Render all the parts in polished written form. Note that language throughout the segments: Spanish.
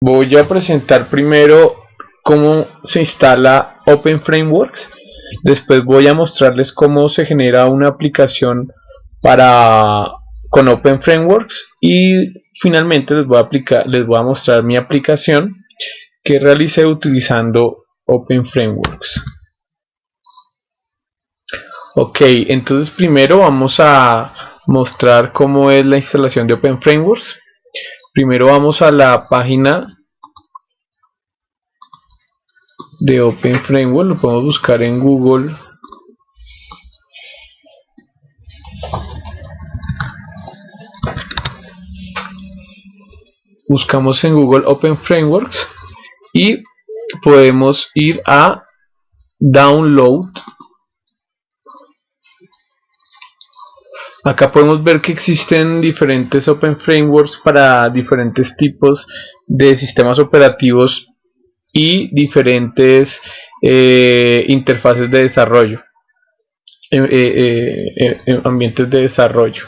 voy a presentar primero cómo se instala OpenFrameworks. Después voy a mostrarles cómo se genera una aplicación con OpenFrameworks y finalmente les voy a mostrar mi aplicación que realicé utilizando OpenFrameworks. Ok, entonces primero vamos a mostrar cómo es la instalación de OpenFrameworks. Primero vamos a la página de OpenFrameworks, lo podemos buscar en Google. Buscamos en Google OpenFrameworks y podemos ir a Download. Acá podemos ver que existen diferentes OpenFrameworks para diferentes tipos de sistemas operativos y diferentes interfaces de desarrollo, ambientes de desarrollo.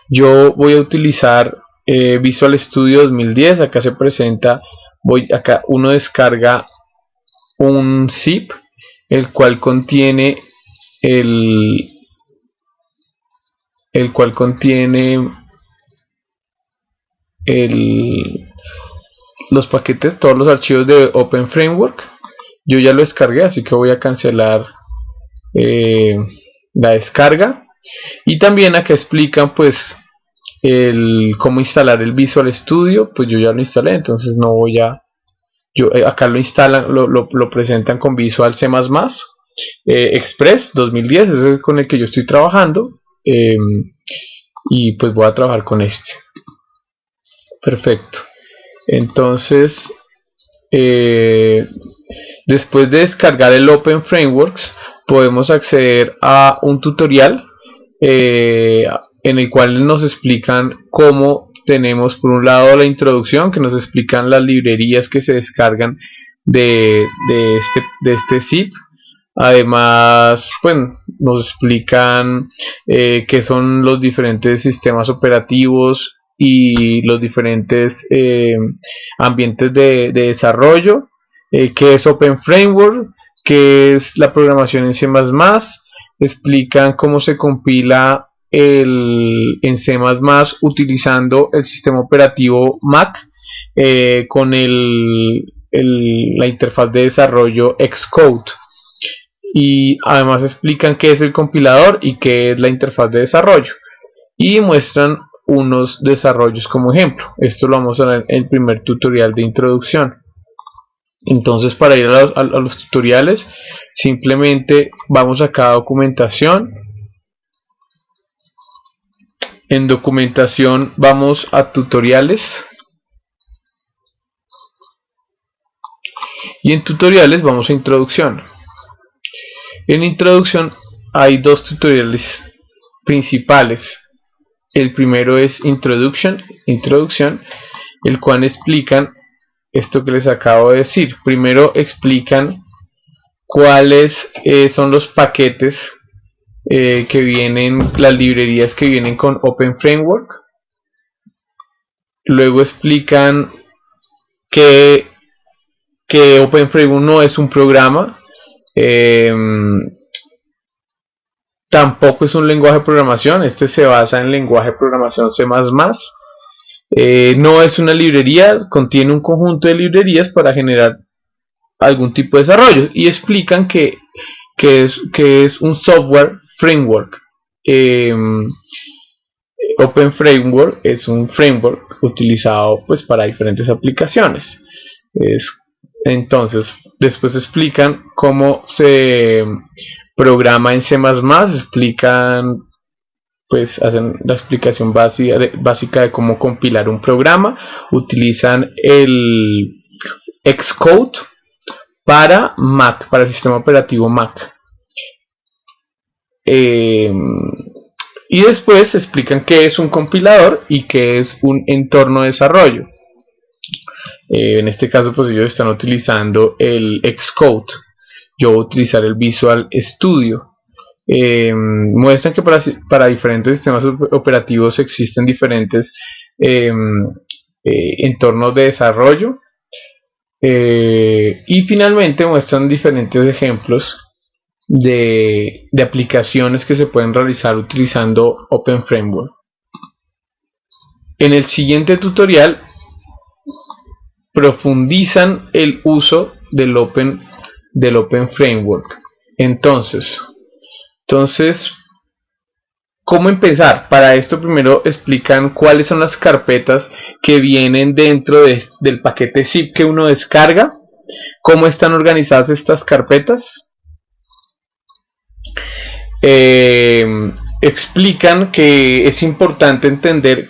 Yo voy a utilizar Visual Studio 2010. Acá se presenta, acá uno descarga un zip, el cual contiene los paquetes, todos los archivos de OpenFramework. Yo ya lo descargué, así que voy a cancelar la descarga. Y también acá explican pues cómo instalar el Visual Studio. Pues yo ya lo instalé, entonces no voy a... acá lo instalan, lo presentan con Visual C++ Express 2010, ese es con el que yo estoy trabajando. Y pues voy a trabajar con este. Perfecto. Entonces después de descargar el OpenFrameworks podemos acceder a un tutorial en el cual nos explican cómo tenemos por un lado la introducción, que nos explican las librerías que se descargan de este zip. Además, pues, nos explican qué son los diferentes sistemas operativos y los diferentes ambientes de desarrollo, qué es OpenFramework, qué es la programación en C++, explican cómo se compila en C++ utilizando el sistema operativo Mac con la interfaz de desarrollo Xcode. Y además explican qué es el compilador y qué es la interfaz de desarrollo, y muestran unos desarrollos como ejemplo. Esto lo vamos a ver en el primer tutorial de introducción. Entonces, para ir a los tutoriales, simplemente vamos acá a documentación. En documentación vamos a tutoriales, y en tutoriales vamos a introducción. En introducción hay dos tutoriales principales. El primero es introducción, el cual explican esto que les acabo de decir. Primero explican cuáles son los paquetes que vienen, las librerías que vienen con OpenFramework. Luego explican que OpenFramework no es un programa. Tampoco es un lenguaje de programación. Este se basa en el lenguaje de programación C++. No es una librería, contiene un conjunto de librerías para generar algún tipo de desarrollo, y explican que es un software framework. OpenFramework es un framework utilizado pues para diferentes aplicaciones. Entonces, después explican cómo se programa en C++, explican, pues hacen la explicación básica de cómo compilar un programa. Utilizan el Xcode para Mac, para el sistema operativo Mac. Y después explican qué es un compilador y qué es un entorno de desarrollo. En este caso pues ellos están utilizando el Xcode, yo voy a utilizar el Visual Studio. Muestran que para diferentes sistemas operativos existen diferentes entornos de desarrollo. Y finalmente muestran diferentes ejemplos de aplicaciones que se pueden realizar utilizando Open Framework. En el siguiente tutorial profundizan el uso del Open Framework. Entonces, ¿cómo empezar? Para esto primero explican cuáles son las carpetas que vienen dentro del paquete zip que uno descarga, cómo están organizadas estas carpetas. Explican que es importante entender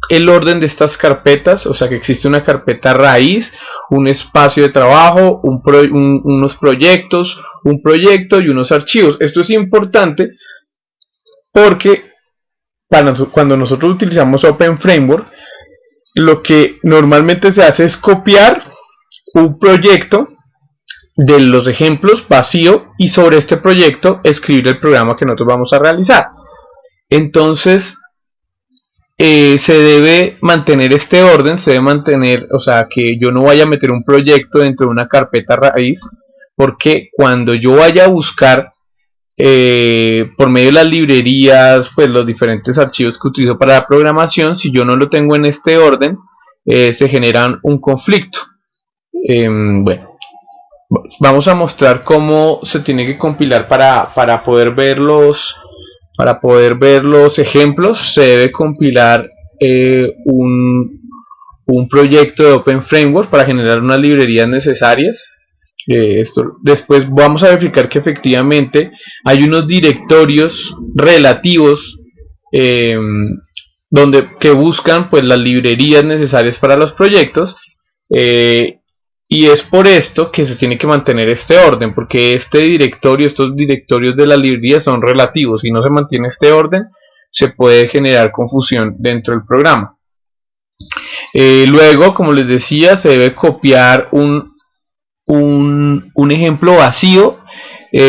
el orden de estas carpetas, o sea que existe una carpeta raíz, un espacio de trabajo, unos proyectos, un proyecto y unos archivos. Esto es importante porque cuando nosotros utilizamos Open Framework, lo que normalmente se hace es copiar un proyecto de los ejemplos vacío y sobre este proyecto escribir el programa que nosotros vamos a realizar. Entonces se debe mantener este orden, se debe mantener, o sea, que yo no vaya a meter un proyecto dentro de una carpeta raíz, porque cuando yo vaya a buscar por medio de las librerías, pues los diferentes archivos que utilizo para la programación, si yo no lo tengo en este orden, se generan un conflicto. Bueno, vamos a mostrar cómo se tiene que compilar para poder ver los ejemplos. Se debe compilar un proyecto de Open Framework para generar unas librerías necesarias. Después vamos a verificar que efectivamente hay unos directorios relativos que buscan pues las librerías necesarias para los proyectos, y es por esto que se tiene que mantener este orden, porque estos directorios de las librerías son relativos. Si no se mantiene este orden, se puede generar confusión dentro del programa. Luego, como les decía, se debe copiar un ejemplo vacío,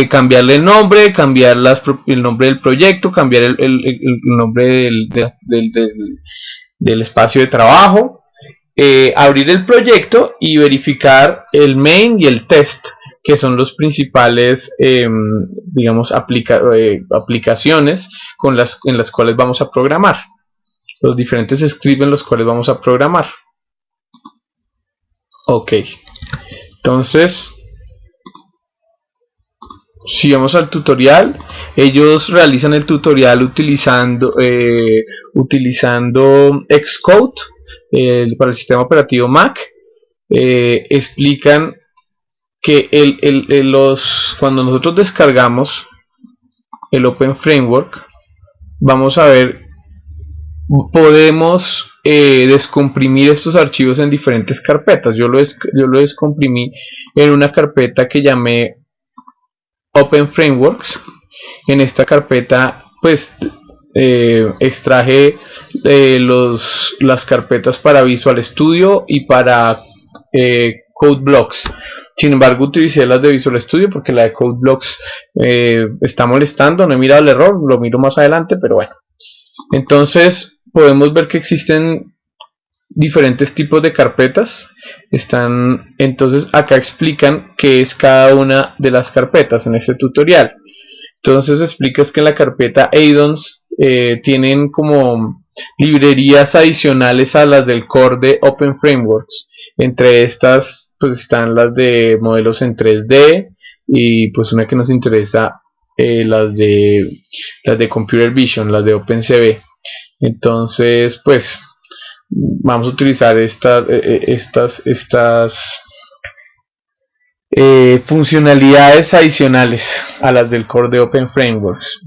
cambiarle el nombre, cambiar el nombre del proyecto, cambiar el nombre del espacio de trabajo, abrir el proyecto y verificar el main y el test, que son los principales digamos aplicaciones en las cuales vamos a programar, los diferentes scripts en los cuales vamos a programar. Ok, entonces si vamos al tutorial, ellos realizan el tutorial utilizando Xcode para el sistema operativo Mac. Explican que cuando nosotros descargamos el Open Framework, vamos a ver, podemos descomprimir estos archivos en diferentes carpetas. Yo lo descomprimí en una carpeta que llamé Open Frameworks. En esta carpeta pues extraje las carpetas para Visual Studio y para CodeBlocks. Sin embargo, utilicé las de Visual Studio porque la de CodeBlocks está molestando. No he mirado el error, lo miro más adelante, pero bueno. Entonces podemos ver que existen diferentes tipos de carpetas. Entonces acá explican qué es cada una de las carpetas en este tutorial. Entonces explicas que en la carpeta addons tienen como librerías adicionales a las del core de Open Frameworks. Entre estas pues están las de modelos en 3D y pues una que nos interesa, las de Computer Vision, las de OpenCV. Entonces pues vamos a utilizar estas funcionalidades adicionales a las del core de Open Frameworks.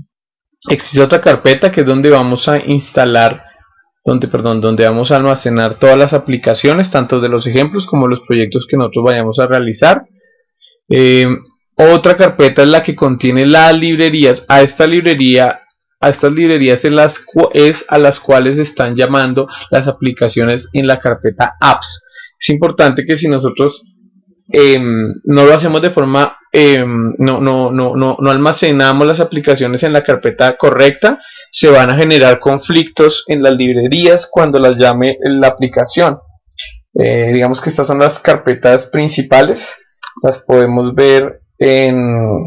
Existe otra carpeta que es donde vamos a instalar, donde vamos a almacenar todas las aplicaciones, tanto de los ejemplos como los proyectos que nosotros vayamos a realizar. Otra carpeta es la que contiene las librerías. A estas librerías es a las cuales están llamando las aplicaciones en la carpeta apps. Es importante que si nosotros no lo hacemos de forma no almacenamos las aplicaciones en la carpeta correcta, se van a generar conflictos en las librerías cuando las llame la aplicación. Digamos que estas son las carpetas principales, las podemos ver en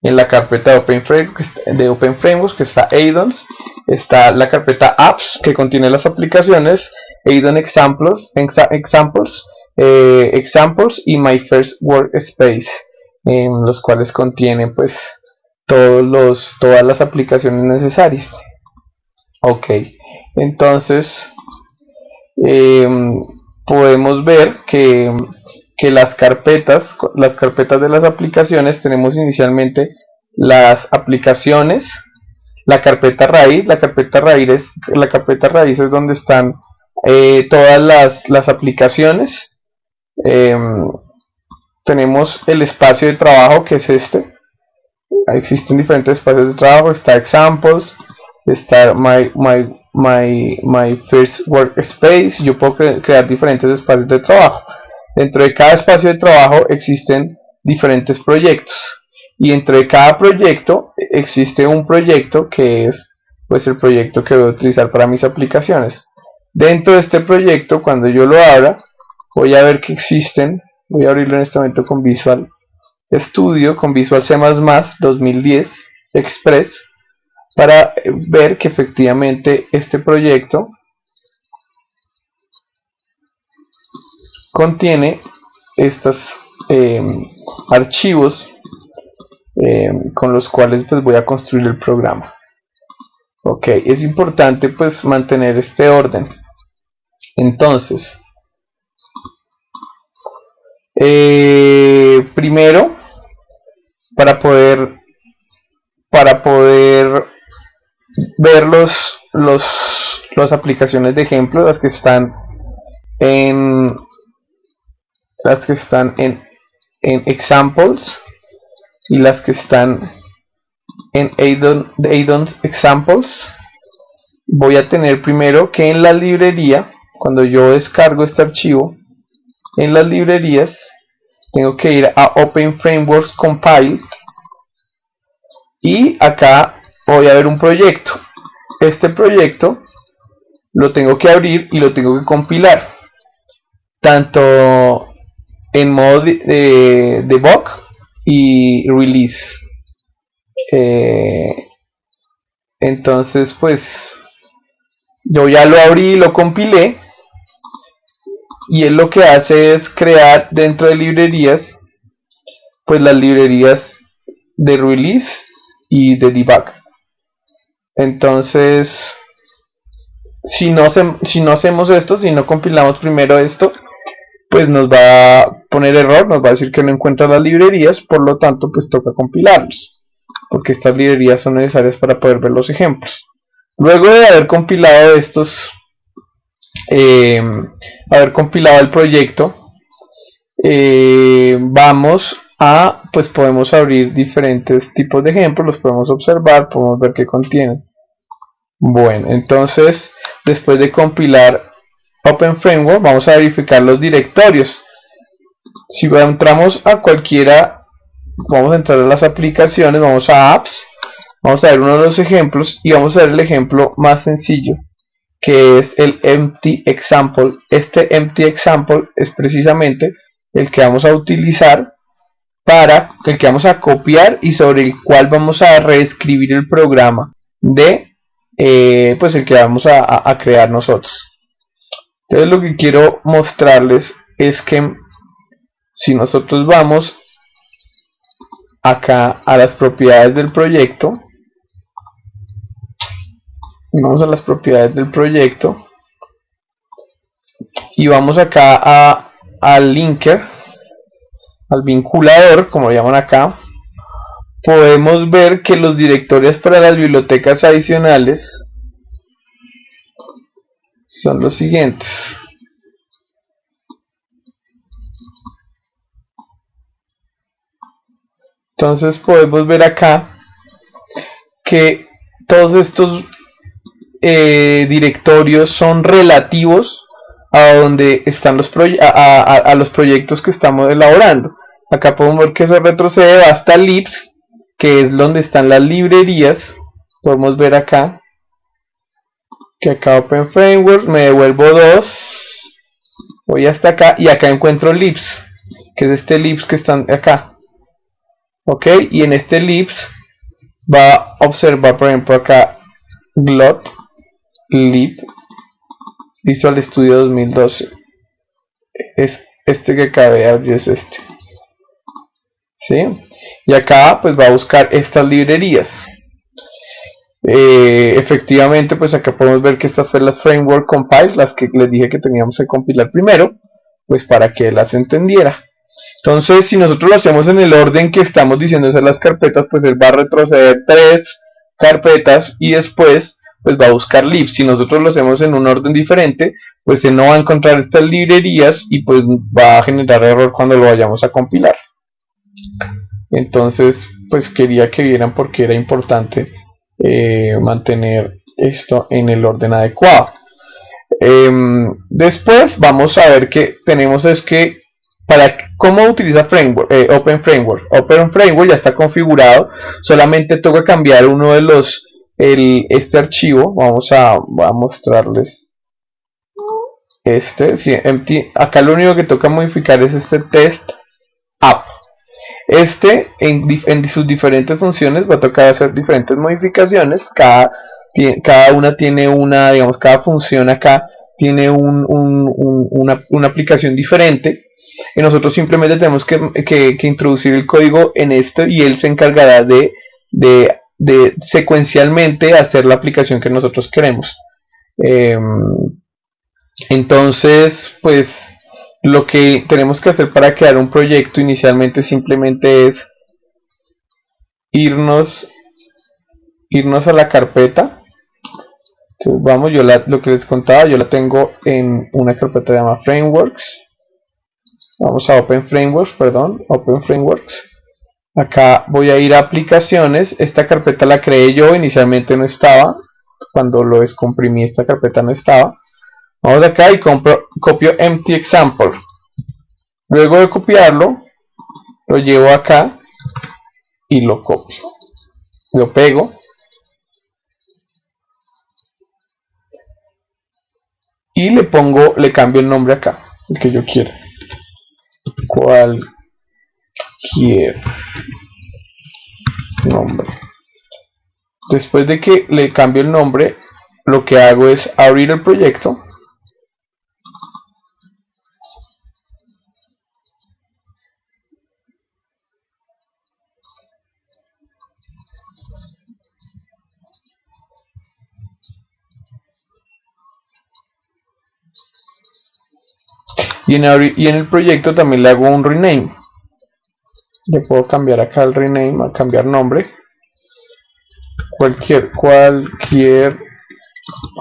la carpeta de Open Frameworks, que está Addons. Está la carpeta Apps, que contiene las aplicaciones, Addon Examples, Examples y My First Workspace, los cuales contienen pues todas las aplicaciones necesarias. Ok, entonces podemos ver que las carpetas de las aplicaciones, tenemos inicialmente las aplicaciones, la carpeta raíz. La carpeta raíz es donde están todas las aplicaciones. Tenemos el espacio de trabajo, que es este. Existen diferentes espacios de trabajo. Está Examples, está My First Workspace. Yo puedo crear diferentes espacios de trabajo. Dentro de cada espacio de trabajo existen diferentes proyectos, y dentro de cada proyecto existe un proyecto que es pues el proyecto que voy a utilizar para mis aplicaciones. Dentro de este proyecto, cuando yo lo abra, voy a ver que existen, voy a abrirlo en este momento con Visual Studio, con Visual C++ 2010 Express, para ver que efectivamente este proyecto contiene estos archivos con los cuales pues voy a construir el programa. Ok, es importante pues mantener este orden. Entonces, primero, para poder ver las aplicaciones de ejemplo, las que están en Examples y las que están en Addons Examples, voy a tener primero que en la librería, cuando yo descargo este archivo, en las librerías tengo que ir a Open Frameworks Compiled, y acá voy a ver un proyecto. Este proyecto lo tengo que abrir y lo tengo que compilar, tanto en modo de debug y release. Entonces pues yo ya lo abrí y lo compilé, y él lo que hace es crear dentro de librerías pues las librerías de release y de debug. Entonces si no hacemos esto, si no compilamos primero esto, pues nos va a poner error, nos va a decir que no encuentra las librerías, por lo tanto pues toca compilarlos, porque estas librerías son necesarias para poder ver los ejemplos. Luego de haber compilado haber compilado el proyecto, vamos a, pues podemos abrir diferentes tipos de ejemplos, los podemos observar, podemos ver qué contienen. Bueno, entonces después de compilar Open Framework, vamos a verificar los directorios. Si entramos a cualquiera, vamos a entrar a las aplicaciones, vamos a Apps, vamos a ver uno de los ejemplos, y vamos a ver el ejemplo más sencillo, que es el Empty Example. Este Empty Example es precisamente el que vamos a utilizar el que vamos a copiar, y sobre el cual vamos a reescribir el programa pues el que vamos a crear nosotros. Entonces lo que quiero mostrarles es que si nosotros vamos acá a las propiedades del proyecto, y vamos acá al linker, al vinculador, como lo llaman acá, podemos ver que los directorios para las bibliotecas adicionales son los siguientes. Entonces podemos ver acá que todos estos directorios son relativos a donde están a los proyectos que estamos elaborando. Acá podemos ver que eso retrocede hasta libs, que es donde están las librerías. Podemos ver acá que acá Open Framework me devuelvo 2, voy hasta acá y acá encuentro libs, que es este libs que están acá. Ok, y en este libs va a observar, por ejemplo, acá glot lib Visual Studio 2012. Es este que acabé de abrir, es este. ¿Sí? Y acá pues va a buscar estas librerías. Efectivamente, pues acá podemos ver que estas son las framework compiles, las que les dije que teníamos que compilar primero, pues para que las entendiera. Entonces, si nosotros lo hacemos en el orden que estamos diciendo hacer las carpetas, pues él va a retroceder 3 carpetas y después pues va a buscar libs. Si nosotros lo hacemos en un orden diferente, pues él no va a encontrar estas librerías y pues va a generar error cuando lo vayamos a compilar. Entonces, pues quería que vieran por qué era importante mantener esto en el orden adecuado. Después vamos a ver que tenemos es que para cómo utiliza framework, Open Framework. Open Framework ya está configurado, solamente toca cambiar uno de los este archivo. Vamos a mostrarles este. Sí, empty. Acá lo único que toca modificar es este test app. En sus diferentes funciones va a tocar hacer diferentes modificaciones. Cada una tiene una, digamos, cada función acá tiene una aplicación diferente. Y nosotros simplemente tenemos que introducir el código en esto y él se encargará de secuencialmente hacer la aplicación que nosotros queremos. Entonces, pues lo que tenemos que hacer para crear un proyecto inicialmente simplemente es irnos a la carpeta. Entonces, vamos, lo que les contaba, yo la tengo en una carpeta llamada Frameworks. Vamos a Open Frameworks, Open Frameworks. Acá voy a ir a aplicaciones. Esta carpeta la creé yo, inicialmente no estaba. Cuando lo descomprimí esta carpeta no estaba. Vamos acá y copio empty example. Luego de copiarlo, lo llevo acá y lo copio. Lo pego. Y le cambio el nombre acá, el que yo quiera. Cualquier nombre. Después de que le cambio el nombre, lo que hago es abrir el proyecto. Y en el proyecto también le hago un rename. Le puedo cambiar acá el rename, a cambiar nombre. Cualquier,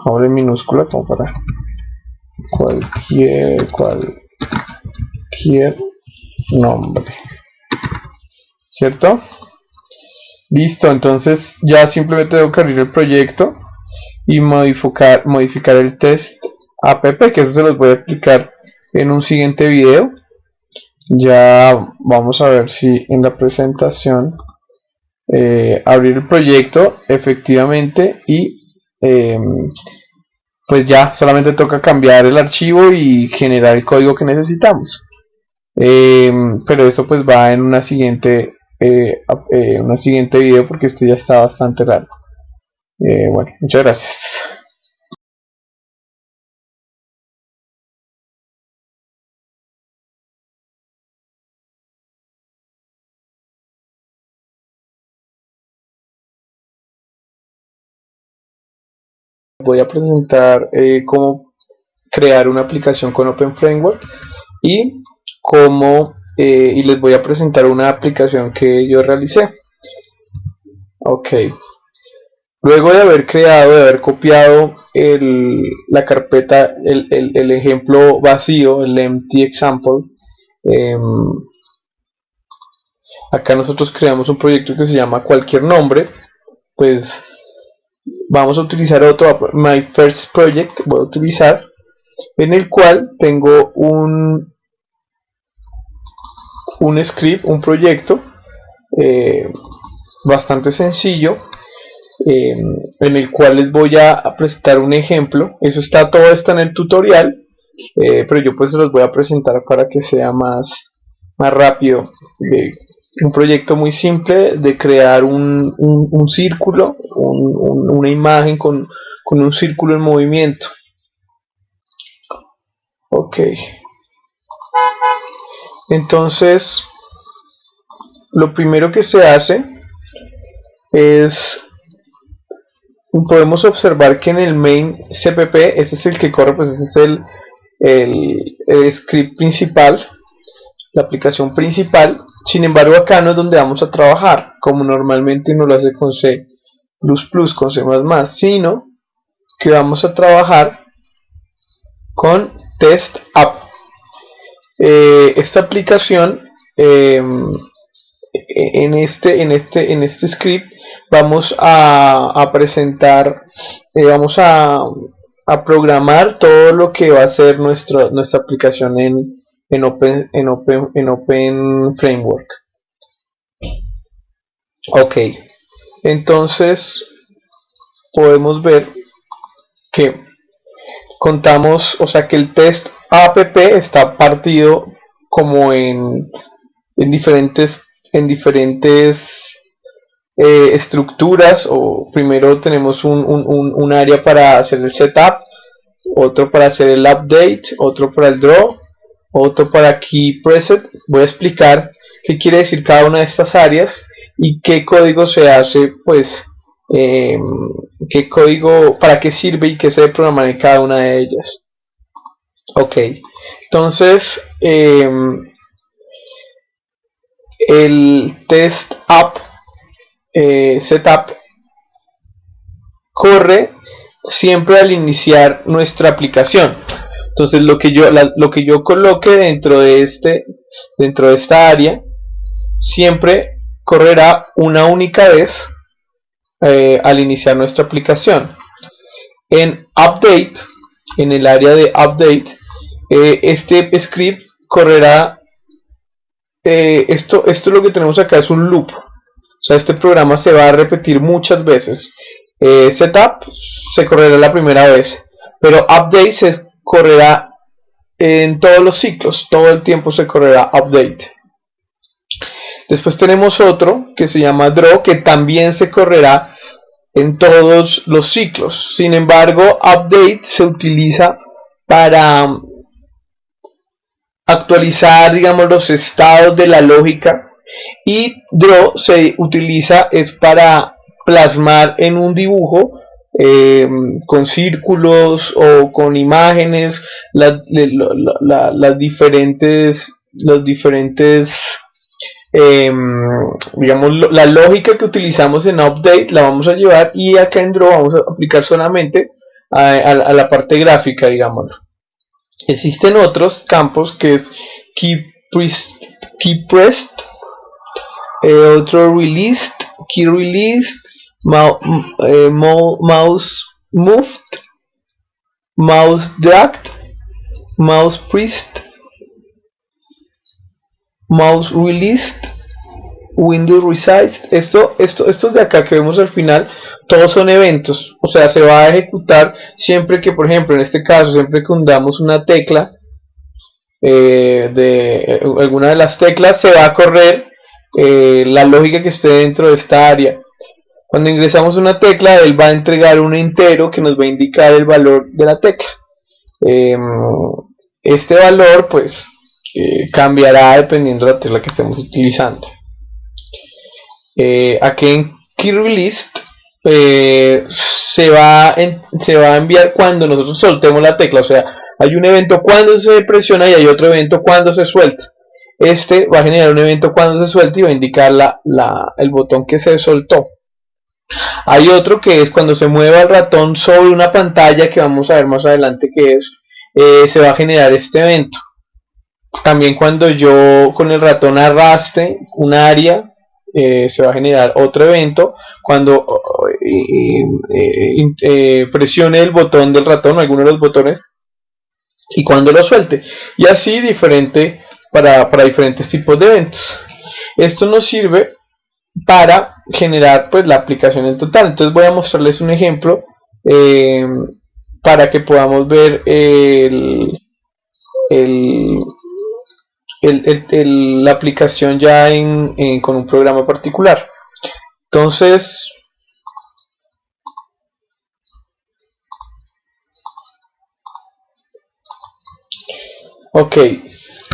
ahora en minúscula, como para cualquier nombre. ¿Cierto? Listo, entonces ya simplemente tengo que abrir el proyecto y modificar el test app, que eso se los voy a explicar en un siguiente video. Ya vamos a ver si en la presentación abrir el proyecto efectivamente y pues ya solamente toca cambiar el archivo y generar el código que necesitamos. Pero eso pues va en una siguiente video, porque esto ya está bastante largo. Bueno, muchas gracias. Voy a presentar cómo crear una aplicación con Open Framework y y les voy a presentar una aplicación que yo realicé. Ok, luego de haber copiado la carpeta, el ejemplo vacío, el empty example, acá nosotros creamos un proyecto que se llama cualquier nombre. Pues vamos a utilizar otro, my first project, voy a utilizar, en el cual tengo un script, un proyecto bastante sencillo, en el cual les voy a presentar un ejemplo. Todo está en el tutorial. pero yo pues los voy a presentar para que sea más rápido. Un proyecto muy simple de crear un círculo, una imagen con un círculo en movimiento. Ok, entonces lo primero que se hace es, podemos observar que en el main cpp, ese es el que corre, pues ese es el script principal, la aplicación principal. Sin embargo, acá no es donde vamos a trabajar, como normalmente uno lo hace con C++, con C++, sino que vamos a trabajar con test app. Esta aplicación, en este script vamos a presentar, vamos a programar todo lo que va a ser nuestra aplicación en Open Framework. Ok, entonces podemos ver que contamos, o sea que el test app está partido como en diferentes estructuras. O primero tenemos un área para hacer el setup, otro para hacer el update, otro para el draw, otro para key preset. Voy a explicar qué quiere decir cada una de estas áreas y qué código se hace, pues qué código, para qué sirve y qué se debe programar en cada una de ellas. Ok, entonces el test app setup corre siempre al iniciar nuestra aplicación. Entonces lo que yo coloque dentro de esta área siempre correrá una única vez al iniciar nuestra aplicación. En update, en el área de update, este script correrá, esto lo que tenemos acá es un loop, o sea, este programa se va a repetir muchas veces. Setup se correrá la primera vez, pero update se correrá en todos los ciclos, todo el tiempo se correrá update. Después tenemos otro que se llama draw, que también se correrá en todos los ciclos. Sin embargo, update se utiliza para actualizar, digamos, los estados de la lógica, y draw se utiliza es para plasmar en un dibujo con círculos o con imágenes las diferentes digamos, la lógica que utilizamos en update la vamos a llevar, y acá en draw vamos a aplicar solamente a la parte gráfica, digámoslo. Existen otros campos que es key pressed, otro released, key released, mouse moved, mouse dragged, mouse pressed, mouse released, window resized. Estos de acá que vemos al final, todos son eventos, o sea, se va a ejecutar siempre que, por ejemplo, en este caso, siempre que hundamos una tecla de alguna de las teclas, se va a correr la lógica que esté dentro de esta área. Cuando ingresamos una tecla, él va a entregar un entero que nos va a indicar el valor de la tecla. Este valor pues cambiará dependiendo de la tecla que estemos utilizando. Aquí en key released se va a enviar cuando nosotros soltemos la tecla, o sea, hay un evento cuando se presiona y hay otro evento cuando se suelta. Este va a generar un evento cuando se suelta y va a indicar el botón que se soltó. Hay otro que es cuando se mueva el ratón sobre una pantalla, que vamos a ver más adelante que es, se va a generar este evento. También cuando yo con el ratón arrastre un área, se va a generar otro evento cuando presione el botón del ratón o alguno de los botones, y cuando lo suelte, y así diferente para diferentes tipos de eventos. Esto nos sirve para generar pues la aplicación en total. Entonces voy a mostrarles un ejemplo para que podamos ver el, la aplicación ya con un programa particular. Entonces, ok,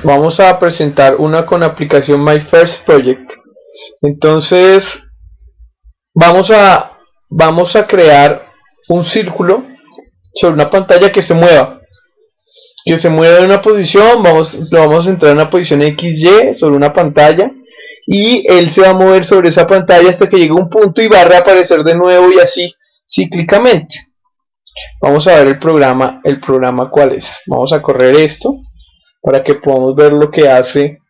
vamos a presentar una con aplicación My First Project. Entonces, vamos a crear un círculo sobre una pantalla que se mueva. En una posición, lo vamos a centrar en una posición XY sobre una pantalla, y él se va a mover sobre esa pantalla hasta que llegue a un punto y va a reaparecer de nuevo, y así cíclicamente. Vamos a ver el programa cuál es. Vamos a correr esto para que podamos ver lo que hace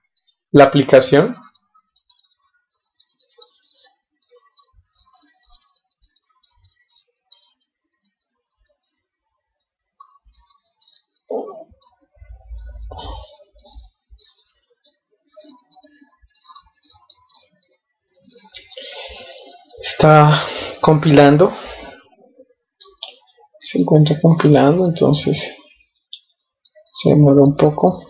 la aplicación. Está compilando, se encuentra compilando, entonces se demora un poco.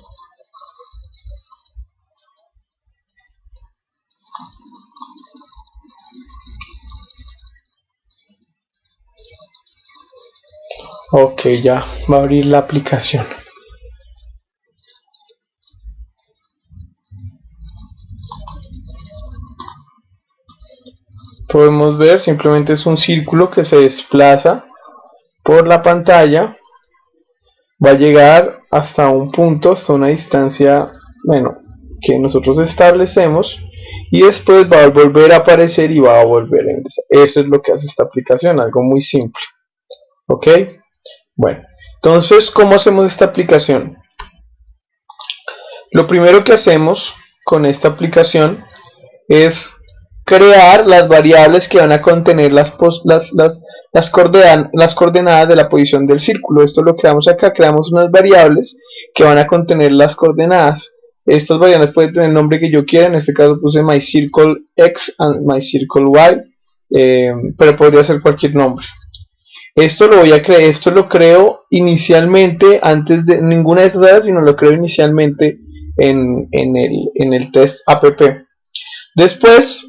Ok, ya va a abrir la aplicación. Podemos ver, simplemente es un círculo que se desplaza por la pantalla, va a llegar hasta un punto, hasta una distancia, bueno, que nosotros establecemos, y después va a volver a aparecer y va a volver a ingresar. Eso es lo que hace esta aplicación, algo muy simple. Ok, bueno, entonces, ¿cómo hacemos esta aplicación? Lo primero que hacemos con esta aplicación es crear las variables que van a contener las coordenadas de la posición del círculo. Esto lo creamos acá, creamos unas variables que van a contener las coordenadas. Estas variables pueden tener el nombre que yo quiera, en este caso puse myCircleX and myCircleY, pero podría ser cualquier nombre. Esto lo creo inicialmente, antes de ninguna de estas áreas, sino lo creo inicialmente en el test app. Después,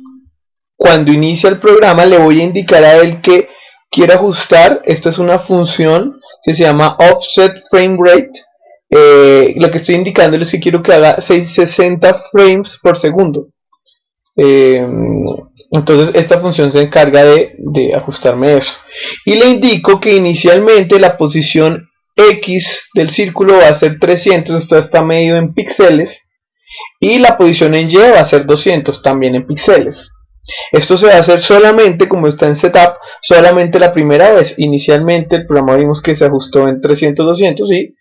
cuando inicia el programa, le voy a indicar a él que quiere ajustar. Esta es una función que se llama offset frame rate. Lo que estoy indicando es que quiero que haga 60 frames por segundo. Entonces esta función se encarga de ajustarme eso, y le indico que inicialmente la posición X del círculo va a ser 300, esto está medido en píxeles, y la posición en Y va a ser 200, también en píxeles. Esto se va a hacer solamente, como está en setup, solamente la primera vez. Inicialmente el programa vimos que se ajustó en 300, 200 y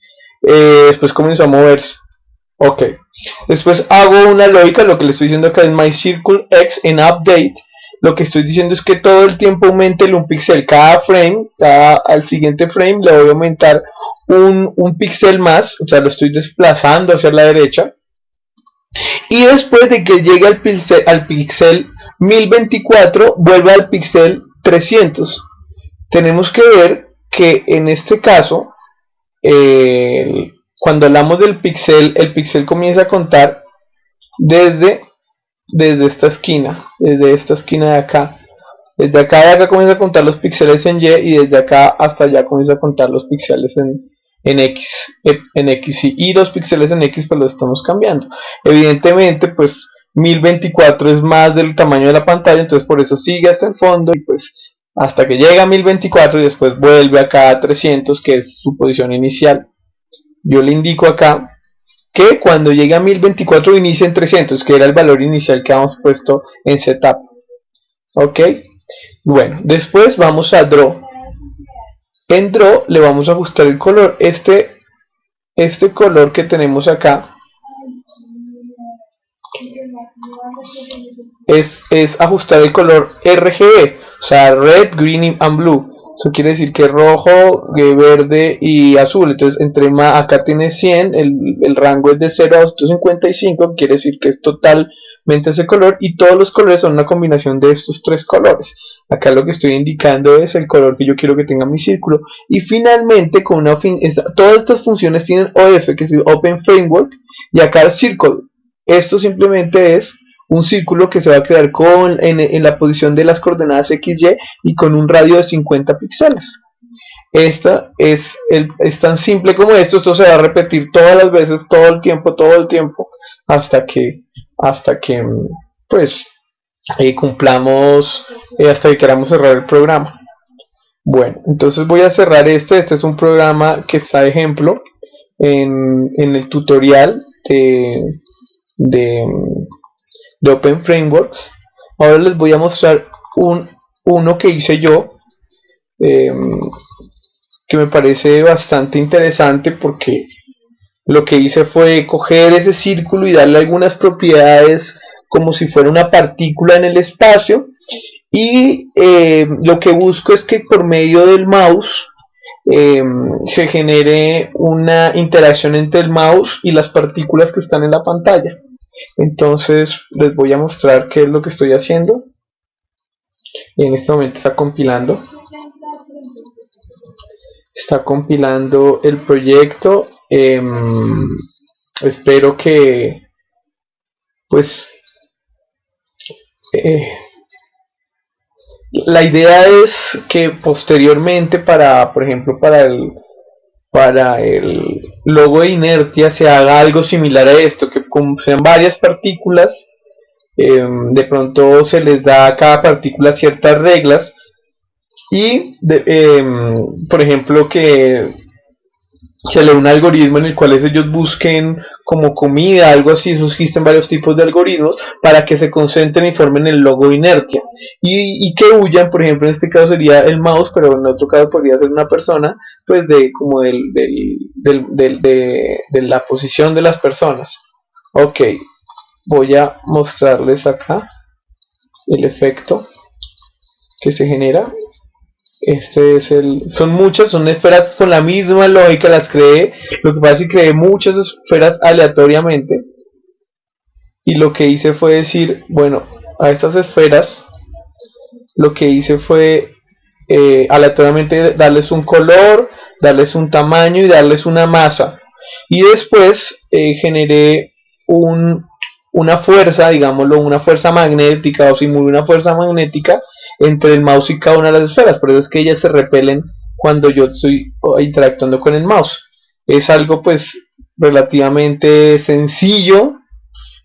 después comenzó a moverse. Ok, después hago una lógica. Lo que le estoy diciendo acá es myCircleX en update. Lo que estoy diciendo es que todo el tiempo aumente un píxel. Cada frame, al siguiente frame le voy a aumentar un píxel más. O sea, lo estoy desplazando hacia la derecha. Y después de que llegue al píxel 1024, vuelve al píxel 300. Tenemos que ver que en este caso, cuando hablamos del píxel, el píxel comienza a contar desde esta esquina, desde esta esquina de acá. Desde acá de acá comienza a contar los píxeles en Y, y desde acá hasta allá comienza a contar los píxeles en X, y los píxeles en X pues los estamos cambiando. Evidentemente pues 1024 es más del tamaño de la pantalla, entonces por eso sigue hasta el fondo, y pues hasta que llega a 1024 y después vuelve acá a 300, que es su posición inicial. Yo le indico acá que cuando llegue a 1024 inicia en 300, que era el valor inicial que habíamos puesto en setup. Ok, bueno, después vamos a draw. En draw le vamos a ajustar el color. Este color que tenemos acá es ajustar el color RGB, o sea, red, green and blue. Eso quiere decir que rojo, verde y azul. Entonces, entre más, acá tiene 100, el rango es de 0 a 255, quiere decir que es totalmente ese color, y todos los colores son una combinación de estos tres colores. Acá lo que estoy indicando es el color que yo quiero que tenga mi círculo. Y finalmente, con todas estas funciones tienen OF, que es Open Framework, y acá el Circle. Esto simplemente es un círculo que se va a crear en la posición de las coordenadas XY y con un radio de 50 píxeles. Esta es tan simple como esto se va a repetir todas las veces, todo el tiempo, hasta que pues cumplamos, hasta que queramos cerrar el programa. Bueno, entonces voy a cerrar este es un programa que está de ejemplo en el tutorial de Open Frameworks. Ahora les voy a mostrar uno que hice yo, que me parece bastante interesante, porque lo que hice fue coger ese círculo y darle algunas propiedades como si fuera una partícula en el espacio, y lo que busco es que por medio del mouse se genere una interacción entre el mouse y las partículas que están en la pantalla. Entonces les voy a mostrar qué es lo que estoy haciendo. En este momento está compilando el proyecto. Espero que la idea es que posteriormente, por ejemplo para el logo de inercia, se haga algo similar a esto, que como sean varias partículas, de pronto se les da a cada partícula ciertas reglas, y por ejemplo que se lee un algoritmo en el cual ellos busquen como comida, algo así. Eso existen varios tipos de algoritmos para que se concentren y formen el logo de inercia, y que huyan, por ejemplo en este caso sería el mouse, pero en otro caso podría ser una persona, pues de la posición de las personas. Ok, voy a mostrarles acá el efecto que se genera. Son esferas con la misma lógica, las creé. Lo que pasa es que creé muchas esferas aleatoriamente, y lo que hice fue decir, bueno, a estas esferas lo que hice fue aleatoriamente darles un color, darles un tamaño y darles una masa, y después generé una fuerza, digámoslo, una fuerza magnética, o simulé una fuerza magnética entre el mouse y cada una de las esferas. Por eso es que ellas se repelen cuando yo estoy interactuando con el mouse. Es algo pues relativamente sencillo,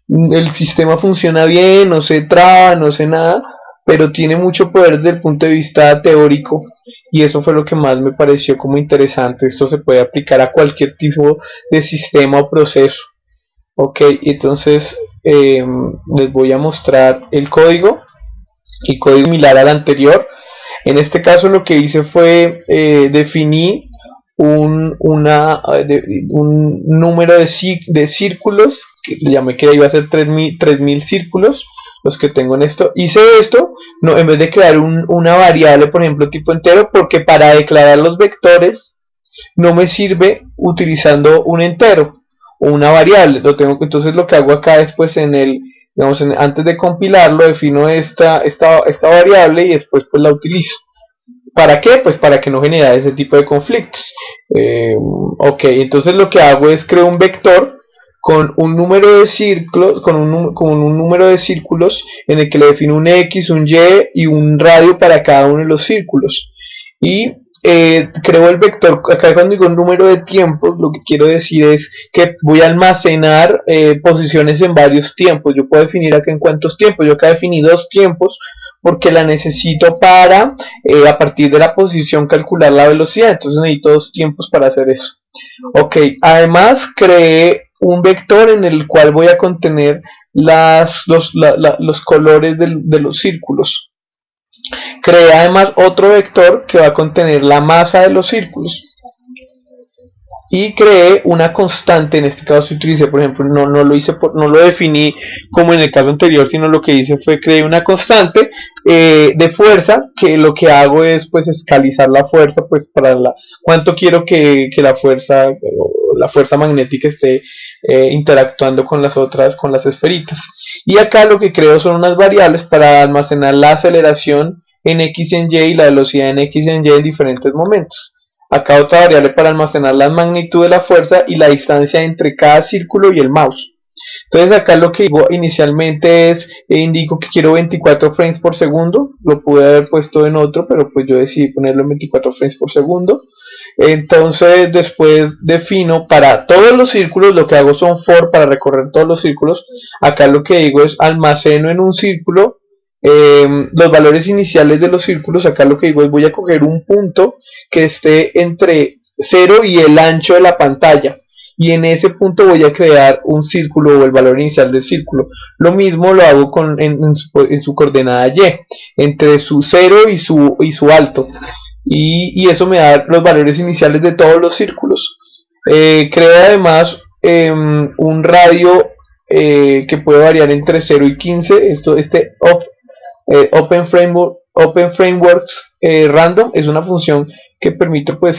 el sistema funciona bien, no se traba, no se nada, pero tiene mucho poder desde el punto de vista teórico, y eso fue lo que más me pareció como interesante. Esto se puede aplicar a cualquier tipo de sistema o proceso. Ok, entonces les voy a mostrar el código similar al anterior. En este caso lo que hice fue definir un número de círculos, que le llamé que iba a ser 3000 círculos los que tengo en esto. Hice esto en vez de crear una variable, por ejemplo tipo entero, porque para declarar los vectores no me sirve utilizando un entero o una variable. Entonces lo que hago acá es, pues antes de compilarlo, defino esta variable, y después pues la utilizo. ¿Para qué? Pues para que no genere ese tipo de conflictos. Ok, entonces lo que hago es creo un vector con un número de círculos, con un número de círculos en el que le defino un X, un Y y un radio para cada uno de los círculos. Y creo el vector. Acá cuando digo un número de tiempos, lo que quiero decir es que voy a almacenar posiciones en varios tiempos. Yo puedo definir acá en cuántos tiempos. Yo acá definí 2 tiempos porque la necesito para a partir de la posición calcular la velocidad. Entonces necesito 2 tiempos para hacer eso. Ok, además creé un vector en el cual voy a contener los colores de los círculos. Creé además otro vector que va a contener la masa de los círculos. y creé una constante. En este caso si utilicé, por ejemplo, no lo definí como en el caso anterior, sino lo que hice fue creé una constante de fuerza, que lo que hago es pues escalizar la fuerza, pues para cuánto quiero que la fuerza magnética esté interactuando con con las esferitas. Y acá lo que creo son unas variables para almacenar la aceleración en X y en Y y la velocidad en X y en Y en diferentes momentos. Acá otra variable para almacenar la magnitud de la fuerza y la distancia entre cada círculo y el mouse. Entonces acá lo que digo inicialmente es, indico que quiero 24 frames por segundo, lo pude haber puesto en otro, pero pues yo decidí ponerlo en 24 frames por segundo. Entonces después defino para todos los círculos, lo que hago son for para recorrer todos los círculos. Acá lo que digo es almaceno en un círculo los valores iniciales de los círculos. Acá lo que digo es voy a coger un punto que esté entre 0 y el ancho de la pantalla, y en ese punto voy a crear un círculo o el valor inicial del círculo. Lo mismo lo hago en su coordenada Y, entre su 0 y su alto, y eso me da los valores iniciales de todos los círculos. Creo además un radio que puede variar entre 0 y 15. Open Frameworks Random es una función que permite pues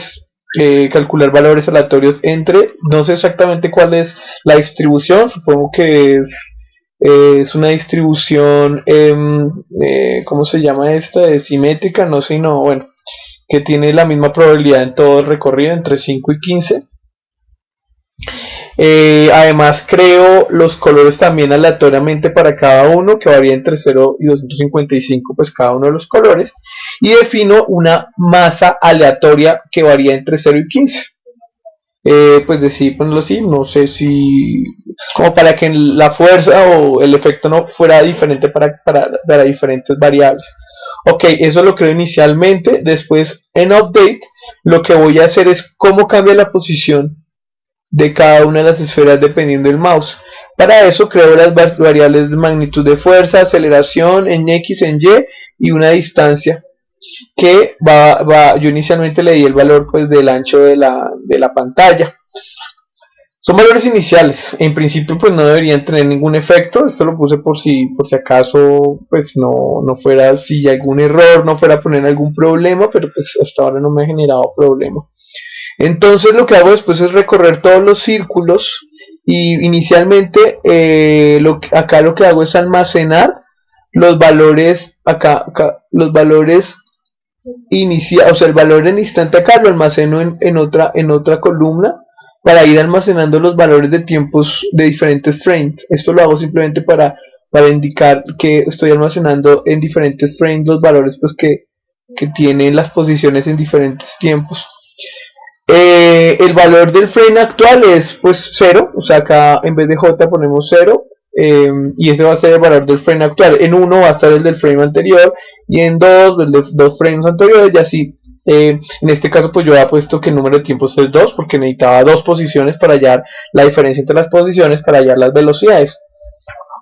calcular valores aleatorios entre, no sé exactamente cuál es la distribución, supongo que es una distribución, ¿cómo se llama esta? Simétrica, no sé, no, bueno, que tiene la misma probabilidad en todo el recorrido, entre 5 y 15. Además creo los colores también aleatoriamente para cada uno, que varía entre 0 y 255 pues cada uno de los colores, y defino una masa aleatoria que varía entre 0 y 15. Pues decidí ponerlo así, no sé si como para que la fuerza o el efecto no fuera diferente para diferentes variables. Ok, eso lo creo inicialmente. Después en update lo que voy a hacer es cómo cambia la posición de cada una de las esferas dependiendo del mouse. Para eso creo las variables de magnitud de fuerza, aceleración en X, en Y una distancia que yo inicialmente le di el valor pues del ancho de la pantalla. Son valores iniciales, en principio pues no deberían tener ningún efecto. Esto lo puse por si acaso pues no fuera, si hay algún error, no fuera a poner algún problema, pero pues hasta ahora no me ha generado problema. Entonces lo que hago después es recorrer todos los círculos, y inicialmente acá lo que hago es almacenar los valores los valores iniciales, o sea el valor en instante acá lo almaceno en otra columna para ir almacenando los valores de tiempos de diferentes frames. Esto lo hago simplemente para indicar que estoy almacenando en diferentes frames los valores pues que tienen las posiciones en diferentes tiempos. El valor del frame actual es pues 0, o sea acá en vez de J ponemos 0, y ese va a ser el valor del frame actual. En 1 va a estar el del frame anterior, y en 2 el de 2 frames anteriores, y así. En este caso pues yo había puesto que el número de tiempos es 2 porque necesitaba 2 posiciones para hallar la diferencia entre las posiciones, para hallar las velocidades.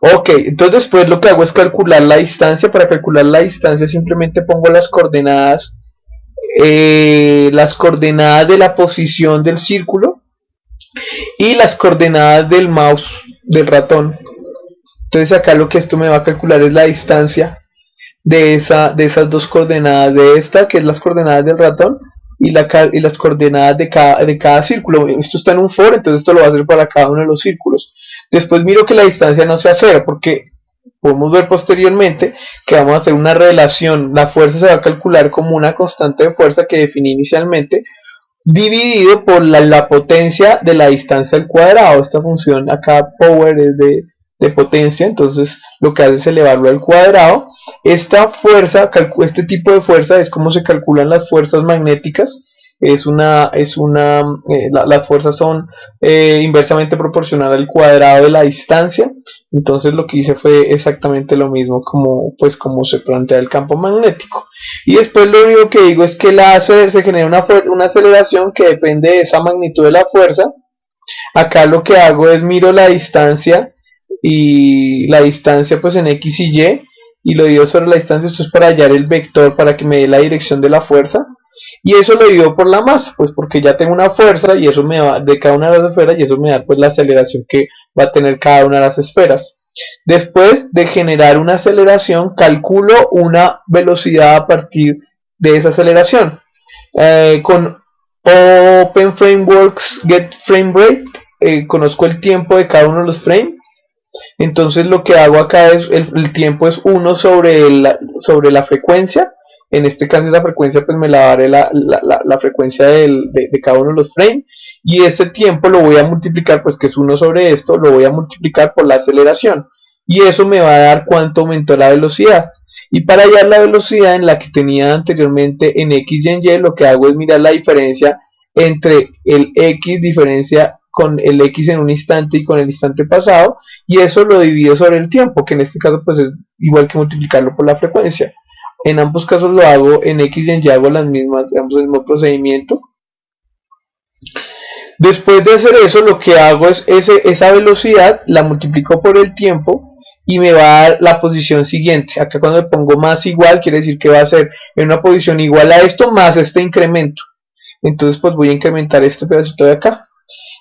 Ok, entonces después lo que hago es calcular la distancia. Para calcular la distancia simplemente pongo las coordenadas de la posición del círculo y las coordenadas del mouse, del ratón. Entonces acá lo que esto me va a calcular es la distancia de esas dos coordenadas, de esta que es las coordenadas del ratón y las coordenadas de cada círculo. Esto está en un for, entonces esto lo va a hacer para cada uno de los círculos. Después miro que la distancia no sea 0, porque podemos ver posteriormente que vamos a hacer una relación. La fuerza se va a calcular como una constante de fuerza que definí inicialmente, dividido por la potencia de la distancia al cuadrado. Esta función acá, power, es de potencia, entonces lo que hace es elevarlo al cuadrado. Esta fuerza, este tipo de fuerza es como se calculan las fuerzas magnéticas. Las fuerzas son inversamente proporcional al cuadrado de la distancia. Entonces lo que hice fue exactamente lo mismo como se plantea el campo magnético. Y después lo único que digo es que se genera una aceleración que depende de esa magnitud de la fuerza. Acá lo que hago es miro la distancia, y la distancia pues en X y Y, y lo divido sobre la distancia. Esto es para hallar el vector, para que me dé la dirección de la fuerza. y eso lo divido por la masa, pues porque ya tengo una fuerza y eso me va de cada una de las esferas y eso me da pues la aceleración que va a tener cada una de las esferas. Después de generar una aceleración, calculo una velocidad a partir de esa aceleración. Con Open Frameworks Get Frame Rate conozco el tiempo de cada uno de los frames. Entonces lo que hago acá es el tiempo es 1 sobre la frecuencia. En este caso esa frecuencia pues me la daré la frecuencia de cada uno de los frames, y ese tiempo lo voy a multiplicar, pues que es 1 sobre esto, lo voy a multiplicar por la aceleración, y eso me va a dar cuánto aumentó la velocidad. Y para hallar la velocidad en la que tenía anteriormente en X y en Y, lo que hago es mirar la diferencia entre el X diferencia con el X en un instante y con el instante pasado, y eso lo divido sobre el tiempo, que en este caso pues es igual que multiplicarlo por la frecuencia. En ambos casos lo hago en X y en Y, hago las mismas, digamos, el mismo procedimiento. Después de hacer eso, lo que hago es esa velocidad la multiplico por el tiempo y me va a dar la posición siguiente. Acá cuando le pongo más igual, quiere decir que va a ser en una posición igual a esto más este incremento. Entonces pues voy a incrementar este pedacito de acá.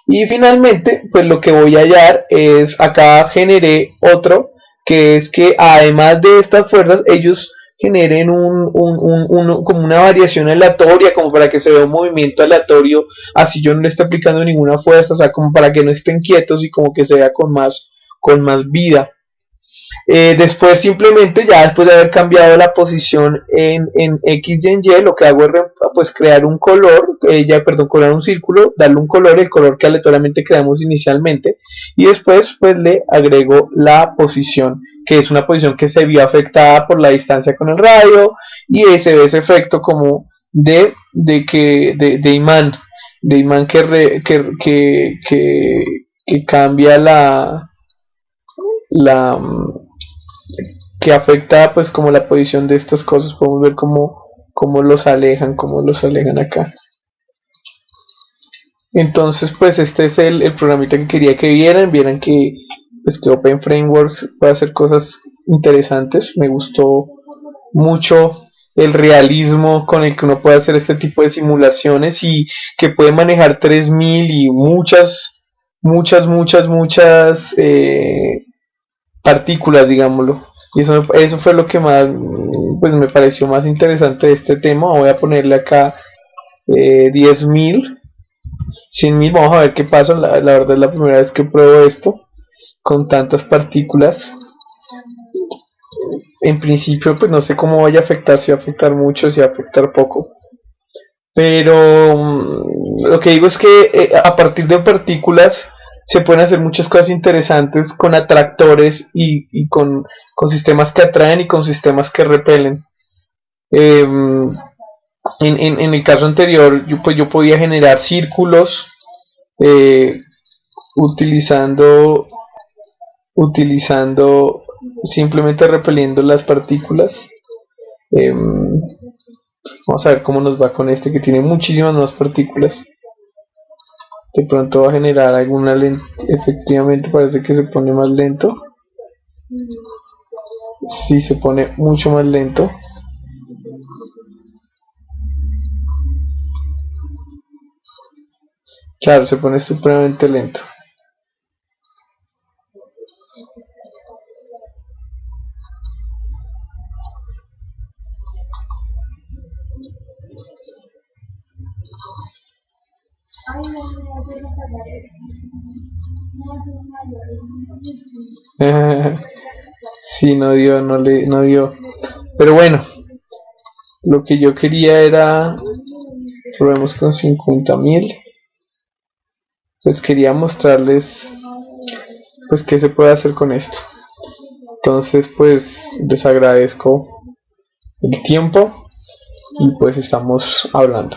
Y finalmente, pues lo que voy a hallar es, acá generé otro, que es que además de estas fuerzas, ellos generen como una variación aleatoria, como para que se vea un movimiento aleatorio, así yo no le esté aplicando ninguna fuerza, o sea, como para que no estén quietos y como que se vea con más vida. Después simplemente, ya después de haber cambiado la posición en X y en Y, lo que hago es pues crear un color, crear un círculo, darle un color, el color que aleatoriamente creamos inicialmente, y después pues le agrego la posición, que es una posición que se vio afectada por la distancia con el radio, y se ve ese efecto como de imán que cambia que afecta pues como la posición de estas cosas. Podemos ver cómo los alejan acá. Entonces pues este es el programita que quería que vieran que pues que Open Frameworks puede hacer cosas interesantes. Me gustó mucho el realismo con el que uno puede hacer este tipo de simulaciones, y que puede manejar 3000 y muchas partículas, digámoslo. Y eso fue lo que más pues me pareció más interesante de este tema. Voy a ponerle acá 10.000, 100.000, vamos a ver qué pasa. La verdad es la primera vez que pruebo esto con tantas partículas. En principio pues no sé cómo vaya a afectar, si va a afectar mucho, si va a afectar poco, pero lo que digo es que a partir de partículas se pueden hacer muchas cosas interesantes con atractores y con sistemas que atraen y con sistemas que repelen. En el caso anterior yo podía generar círculos utilizando simplemente repeliendo las partículas. Vamos a ver cómo nos va con este, que tiene muchísimas más partículas. De pronto va a generar alguna lenta. Efectivamente parece que se pone más lento. Sí, se pone mucho más lento. Claro, se pone supremamente lento. Sí, no dio. Pero bueno, lo que yo quería era, probemos con 50.000. Pues quería mostrarles pues qué se puede hacer con esto. Entonces pues les agradezco el tiempo y pues estamos hablando.